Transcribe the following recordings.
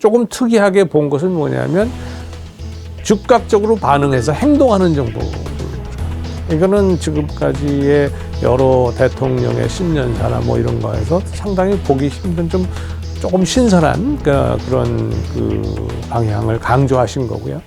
조금 특이하게 본 것은 뭐냐면 즉각적으로 반응해서 행동하는 정도. 이거는 지금까지의 여러 대통령의 신년사나 뭐 이런 거에서 상당히 보기 힘든 조금 신선한 그런 방향을 강조하신 거고요.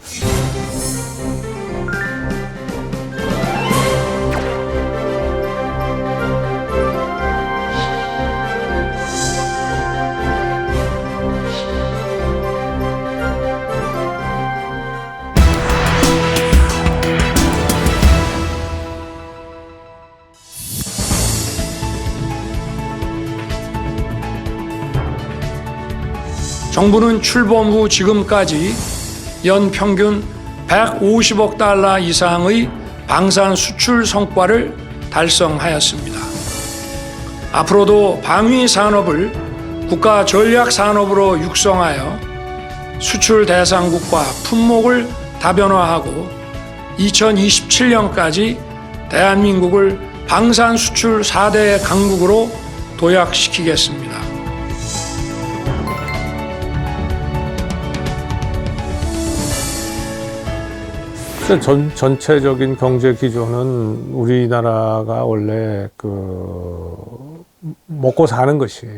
정부는 출범 후 지금까지 연 평균 150억 달러 이상의 방산 수출 성과를 달성하였습니다. 앞으로도 방위 산업을 국가 전략 산업으로 육성하여 수출 대상국과 품목을 다변화하고 2027년까지 대한민국을 방산 수출 4대 강국으로 도약시키겠습니다. 전체적인 경제 기조는 우리나라가 원래 먹고 사는 것이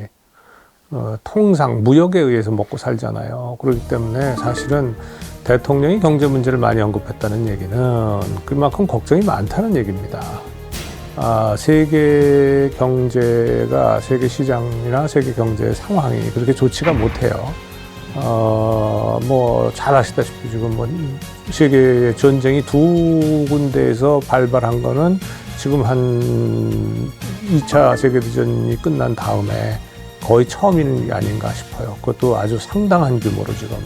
통상 무역에 의해서 먹고 살잖아요. 그렇기 때문에 사실은 대통령이 경제 문제를 많이 언급했다는 얘기는 그만큼 걱정이 많다는 얘기입니다. 세계 경제가 세계 시장이나 세계 경제 상황이 그렇게 좋지가 못해요. 잘 아시다시피 지금 세계의 전쟁이 두 군데에서 발발한 거는 지금 한 2차 세계대전이 끝난 다음에 거의 처음이 아닌가 싶어요. 그것도 아주 상당한 규모로 지금,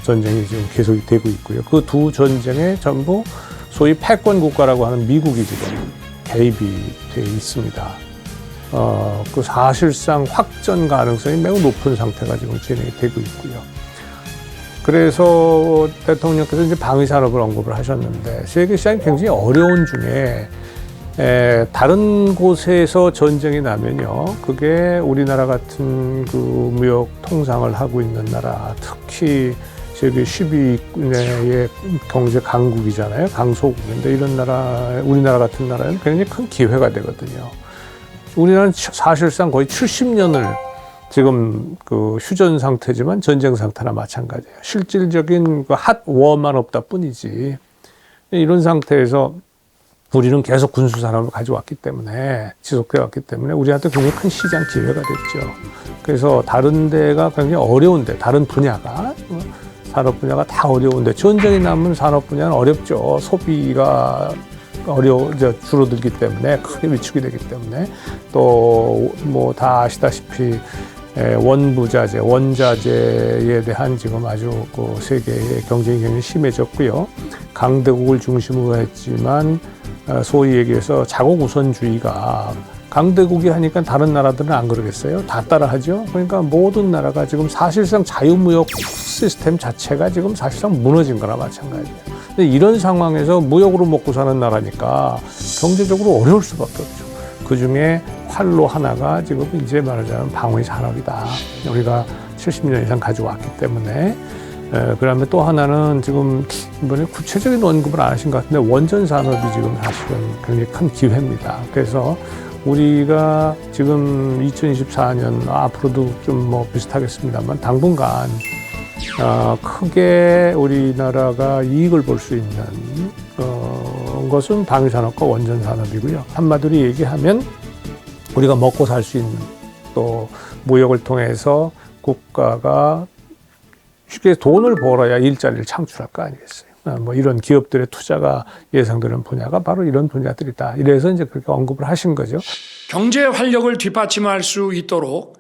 전쟁이 지금 계속이 되고 있고요. 그 두 전쟁에 전부 소위 패권 국가라고 하는 미국이 지금 개입이 돼 있습니다. 사실상 확전 가능성이 매우 높은 상태가 지금 진행이 되고 있고요. 그래서 대통령께서 이제 방위 산업을 언급을 하셨는데 세계 시장이 굉장히 어려운 중에 다른 곳에서 전쟁이 나면요, 그게 우리나라 같은 무역 통상을 하고 있는 나라, 특히 세계 10위의 경제 강국이잖아요, 강소국인데 이런 나라, 우리나라 같은 나라는 굉장히 큰 기회가 되거든요. 우리나라는 사실상 거의 70년을 지금 휴전 상태지만 전쟁 상태나 마찬가지예요. 실질적인 핫워만 없다 뿐이지. 이런 상태에서 우리는 계속 군수산업을 가져왔기 때문에, 지속되어 왔기 때문에 우리한테 굉장히 큰 시장 기회가 됐죠. 그래서 다른 데가 굉장히 어려운데, 다른 분야가, 산업 분야가 다 어려운데, 전쟁이 나면 산업 분야는 어렵죠. 소비가 줄어들기 때문에, 크게 위축이 되기 때문에, 또 다 아시다시피 원부자재, 원자재에 대한 지금 아주 세계의 경쟁이 굉장히 심해졌고요. 강대국을 중심으로 했지만 소위 얘기해서 자국 우선주의가, 강대국이 하니까 다른 나라들은 안 그러겠어요? 다 따라하죠. 그러니까 모든 나라가 지금 사실상 자유무역 시스템 자체가 지금 사실상 무너진 거나 마찬가지예요. 근데 이런 상황에서 무역으로 먹고 사는 나라니까 경제적으로 어려울 수밖에 없죠. 그중에 활로 하나가 지금 이제 말하자면 방위 산업이다. 우리가 70년 이상 가져왔기 때문에. 그다음에 또 하나는 지금 이번에 구체적인 언급을 안 하신 것 같은데 원전 산업이 지금 사실은 굉장히 큰 기회입니다. 그래서 우리가 지금 2024년 앞으로도 좀 비슷하겠습니다만 당분간 크게 우리나라가 이익을 볼 수 있는 것은 방위산업과 원전산업이고요. 한마디로 얘기하면 우리가 먹고 살 수 있는, 또 무역을 통해서 국가가 쉽게 돈을 벌어야 일자리를 창출할 거 아니겠어요. 이런 기업들의 투자가 예상되는 분야가 바로 이런 분야들이다. 이래서 이제 그렇게 언급을 하신 거죠. 경제 활력을 뒷받침할 수 있도록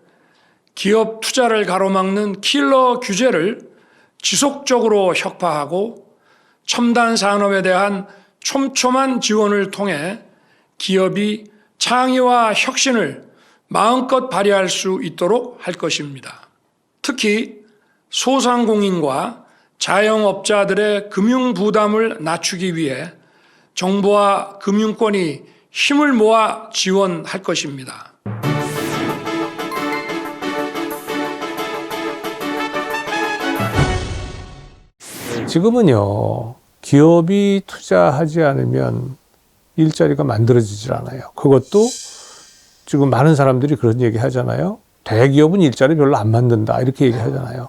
기업 투자를 가로막는 킬러 규제를 지속적으로 혁파하고 첨단 산업에 대한 촘촘한 지원을 통해 기업이 창의와 혁신을 마음껏 발휘할 수 있도록 할 것입니다. 특히 소상공인과 자영업자들의 금융 부담을 낮추기 위해 정부와 금융권이 힘을 모아 지원할 것입니다. 지금은요, 기업이 투자하지 않으면 일자리가 만들어지질 않아요. 그것도 지금 많은 사람들이 그런 얘기 하잖아요. 대기업은 일자리 별로 안 만든다. 이렇게 얘기하잖아요.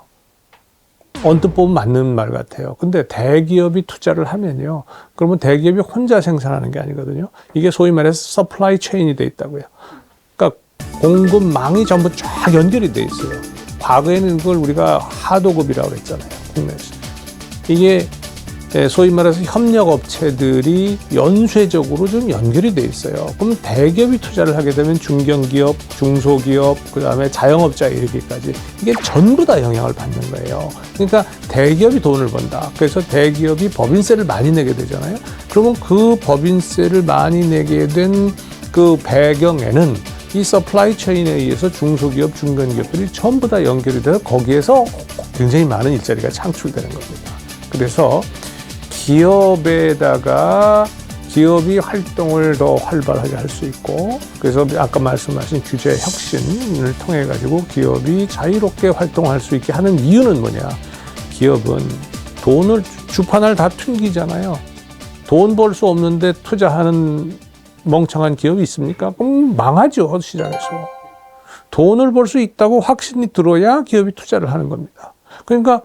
언뜻 보면 맞는 말 같아요. 근데 대기업이 투자를 하면요. 그러면 대기업이 혼자 생산하는 게 아니거든요. 이게 소위 말해서 서플라이 체인이 돼 있다고요. 그러니까 공급망이 전부 쫙 연결이 돼 있어요. 과거에는 그걸 우리가 하도급이라고 그랬잖아요. 국내에서. 이게 소위 말해서 협력업체들이 연쇄적으로 좀 연결이 돼 있어요. 그럼 대기업이 투자를 하게 되면 중견기업, 중소기업, 그다음에 자영업자 이르기까지 이게 전부 다 영향을 받는 거예요. 그러니까 대기업이 돈을 번다. 그래서 대기업이 법인세를 많이 내게 되잖아요. 그러면 그 법인세를 많이 내게 된 그 배경에는 이 서플라이 체인에 의해서 중소기업, 중견기업들이 전부 다 연결이 돼서 거기에서 굉장히 많은 일자리가 창출되는 겁니다. 그래서 기업에다가 기업이 활동을 더 활발하게 할 수 있고, 그래서 아까 말씀하신 규제 혁신을 통해 가지고 기업이 자유롭게 활동할 수 있게 하는 이유는 뭐냐? 기업은 돈을 주판을 다 튕기잖아요. 돈 벌 수 없는데 투자하는 멍청한 기업이 있습니까? 그럼 망하죠, 시장에서. 돈을 벌 수 있다고 확신이 들어야 기업이 투자를 하는 겁니다. 그러니까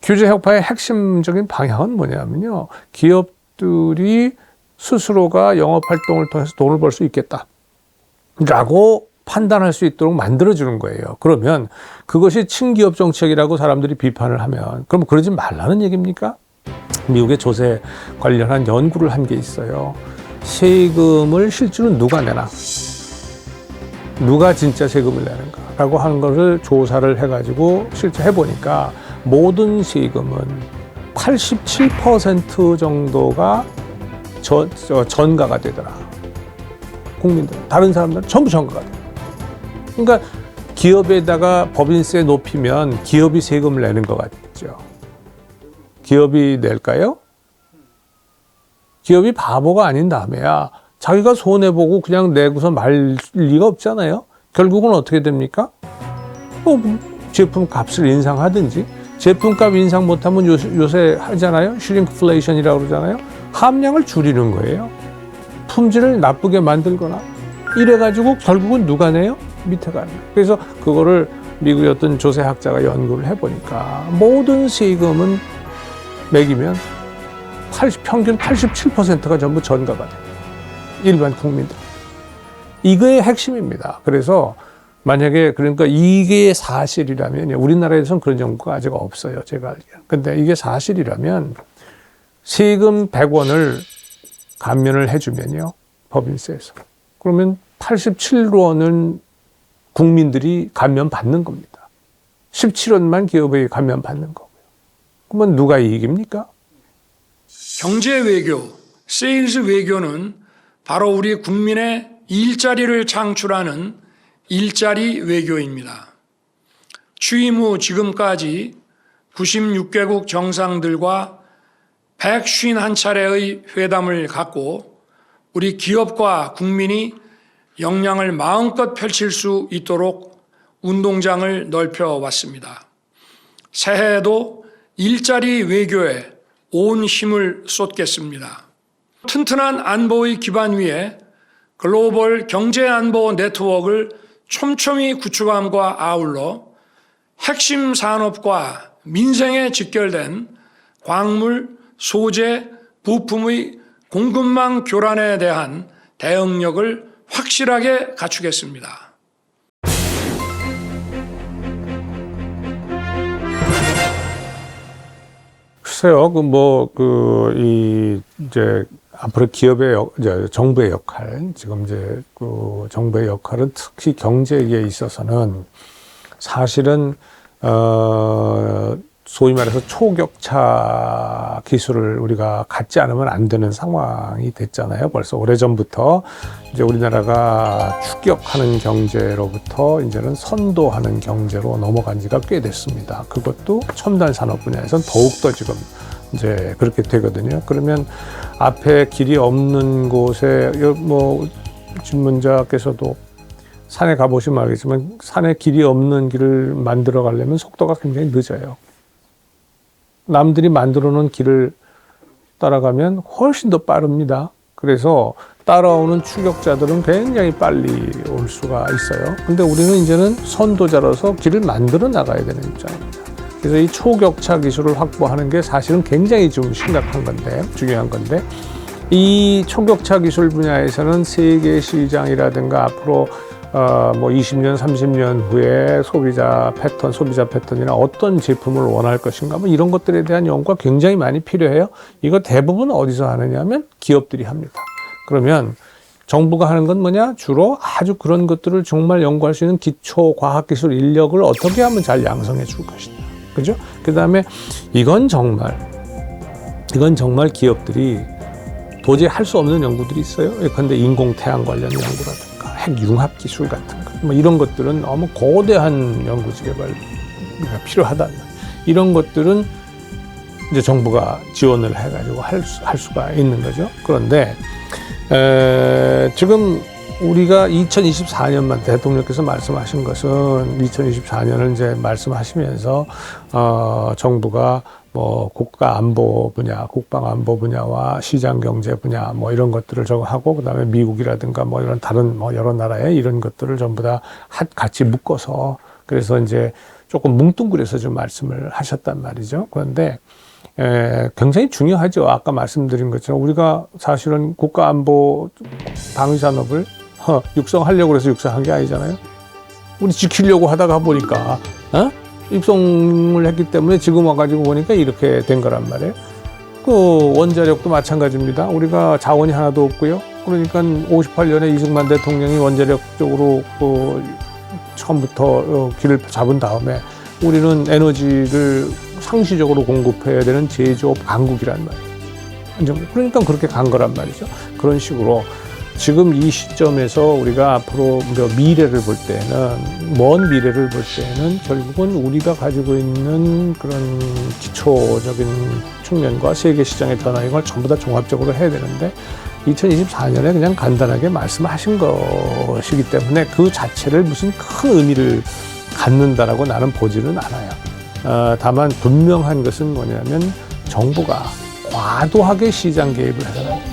규제 혁파의 핵심적인 방향은 뭐냐면요. 기업들이 스스로가 영업 활동을 통해서 돈을 벌 수 있겠다라고 판단할 수 있도록 만들어주는 거예요. 그러면 그것이 친기업 정책이라고 사람들이 비판을 하면 그럼 그러지 말라는 얘기입니까? 미국의 조세 관련한 연구를 한 게 있어요. 세금을 실제로 누가 내나? 누가 진짜 세금을 내는가라고 하는 것을 조사를 해가지고 실제 해보니까 모든 세금은 87% 정도가 전가가 되더라. 국민들, 다른 사람들은 전부 전가가 돼요. 그러니까 기업에다가 법인세 높이면 기업이 세금을 내는 것 같죠. 기업이 낼까요? 기업이 바보가 아닌 다음에야 자기가 손해보고 그냥 내고서 말 리가 없잖아요. 결국은 어떻게 됩니까? 제품 값을 인상하든지, 제품값 인상 못하면 요새 하잖아요. 슈링크플레이션이라고 그러잖아요. 함량을 줄이는 거예요. 품질을 나쁘게 만들거나 이래가지고 결국은 누가 내요? 밑에가 내요. 그래서 그거를 미국의 어떤 조세학자가 연구를 해보니까 모든 세금은 매기면 평균 87%가 전부 전가가 돼요. 일반 국민들. 이거의 핵심입니다. 그래서 만약에 그러니까 이게 사실이라면 우리나라에서는 그런 연구가 아직 없어요. 제가 알기로는. 근데 이게 사실이라면 세금 100원을 감면을 해주면요. 법인세에서. 그러면 87원은 국민들이 감면 받는 겁니다. 17원만 기업이 감면 받는 거고요. 그러면 누가 이익입니까? 경제 외교, 세일즈 외교는 바로 우리 국민의 일자리를 창출하는 일자리 외교입니다. 취임 후 지금까지 96개국 정상들과 151차례의 회담을 갖고 우리 기업과 국민이 역량을 마음껏 펼칠 수 있도록 운동장을 넓혀왔습니다. 새해에도 일자리 외교에 온 힘을 쏟겠습니다. 튼튼한 안보의 기반 위에 글로벌 경제안보 네트워크를 촘촘히 구축함과 아울러 핵심 산업과 민생에 직결된 광물, 소재, 부품의 공급망 교란에 대한 대응력을 확실하게 갖추겠습니다. 글쎄요, 이제 앞으로 정부의 역할, 지금 이제 정부의 역할은 특히 경제에 있어서는 사실은, 소위 말해서 초격차 기술을 우리가 갖지 않으면 안 되는 상황이 됐잖아요. 벌써 오래전부터 이제 우리나라가 추격하는 경제로부터 이제는 선도하는 경제로 넘어간 지가 꽤 됐습니다. 그것도 첨단 산업 분야에서는 더욱더 지금 이제 그렇게 되거든요. 그러면 앞에 길이 없는 곳에 질문자께서도 산에 가보시면 알겠지만 산에 길이 없는 길을 만들어 가려면 속도가 굉장히 늦어요. 남들이 만들어 놓은 길을 따라가면 훨씬 더 빠릅니다. 그래서 따라오는 추격자들은 굉장히 빨리 올 수가 있어요. 근데 우리는 이제는 선도자로서 길을 만들어 나가야 되는 입장입니다. 그래서 이 초격차 기술을 확보하는 게 사실은 굉장히 좀 심각한 건데, 중요한 건데, 이 초격차 기술 분야에서는 세계 시장이라든가 앞으로 뭐 20년, 30년 후에 소비자 패턴이나 어떤 제품을 원할 것인가 뭐 이런 것들에 대한 연구가 굉장히 많이 필요해요. 이거 대부분 어디서 하느냐면 기업들이 합니다. 그러면 정부가 하는 건 뭐냐? 주로 아주 그런 것들을 정말 연구할 수 있는 기초 과학기술 인력을 어떻게 하면 잘 양성해 줄 것이냐. 그죠? 그 다음에 이건 정말 기업들이 도저히 할 수 없는 연구들이 있어요. 예컨대 인공태양 관련 연구라든가 핵융합 기술 같은 거, 뭐 이런 것들은 너무 거대한 연구지 개발이 필요하다. 이런 것들은 이제 정부가 지원을 해가지고 할 수가 있는 거죠. 그런데 지금 우리가 2024년만 대통령께서 말씀하신 것은 2024년을 이제 말씀하시면서 정부가 뭐 국가 안보 분야, 국방 안보 분야와 시장 경제 분야 뭐 이런 것들을 하고 그다음에 미국이라든가 뭐 이런 다른 뭐 여러 나라의 이런 것들을 전부 다 같이 묶어서 그래서 이제 조금 뭉뚱그려서 좀 말씀을 하셨단 말이죠. 그런데 굉장히 중요하죠. 아까 말씀드린 것처럼 우리가 사실은 국가 안보 방위 산업을 육성하려고 해서 육성한 게 아니잖아요. 우리 지키려고 하다가 보니까 육성을 했기 때문에 지금 와가지고 보니까 이렇게 된 거란 말이에요. 그 원자력도 마찬가지입니다. 우리가 자원이 하나도 없고요. 그러니까 58년에 이승만 대통령이 원자력 쪽으로 처음부터 길을 잡은 다음에 우리는 에너지를 상시적으로 공급해야 되는 제조업 강국이란 말이에요. 그러니까 그렇게 간 거란 말이죠. 그런 식으로 지금 이 시점에서 우리가 앞으로 미래를 볼 때는, 먼 미래를 볼 때는 결국은 우리가 가지고 있는 그런 기초적인 측면과 세계 시장의 변화 이걸 전부 다 종합적으로 해야 되는데 2024년에 그냥 간단하게 말씀하신 것이기 때문에 그 자체를 무슨 큰 의미를 갖는다라고 나는 보지는 않아요. 다만 분명한 것은 뭐냐면 정부가 과도하게 시장 개입을 해서는 안 된다.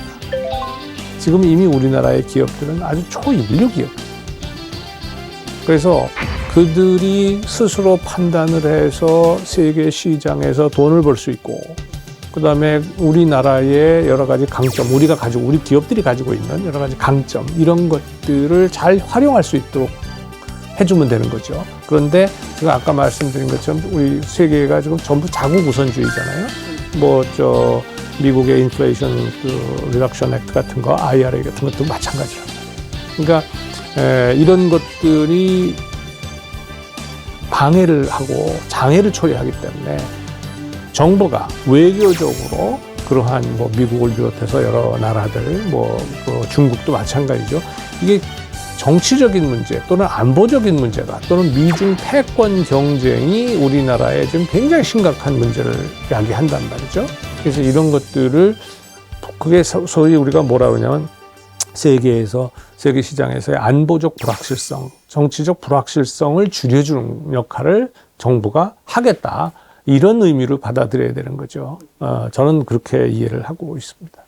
지금 이미 우리나라의 기업들은 아주 초인류 기업. 그래서 그들이 스스로 판단을 해서 세계 시장에서 돈을 벌 수 있고, 그 다음에 우리나라의 여러 가지 강점, 우리 기업들이 가지고 있는 여러 가지 강점, 이런 것들을 잘 활용할 수 있도록 해주면 되는 거죠. 그런데 제가 아까 말씀드린 것처럼 우리 세계가 지금 전부 자국 우선주의잖아요. 미국의 인플레이션 리덕션 액트 같은 거, IRA 같은 것도 마찬가지란 말이에요. 그러니까 이런 것들이 방해를 하고 장애를 초래하기 때문에 정부가 외교적으로 그러한 미국을 비롯해서 여러 나라들, 중국도 마찬가지죠. 이게 정치적인 문제 또는 안보적인 문제가 또는 미중 패권 경쟁이 우리나라에 지금 굉장히 심각한 문제를 야기한단 말이죠. 그래서 이런 것들을 그게 소위 우리가 뭐라 그러냐면 세계 시장에서의 안보적 불확실성, 정치적 불확실성을 줄여주는 역할을 정부가 하겠다. 이런 의미로 받아들여야 되는 거죠. 저는 그렇게 이해를 하고 있습니다.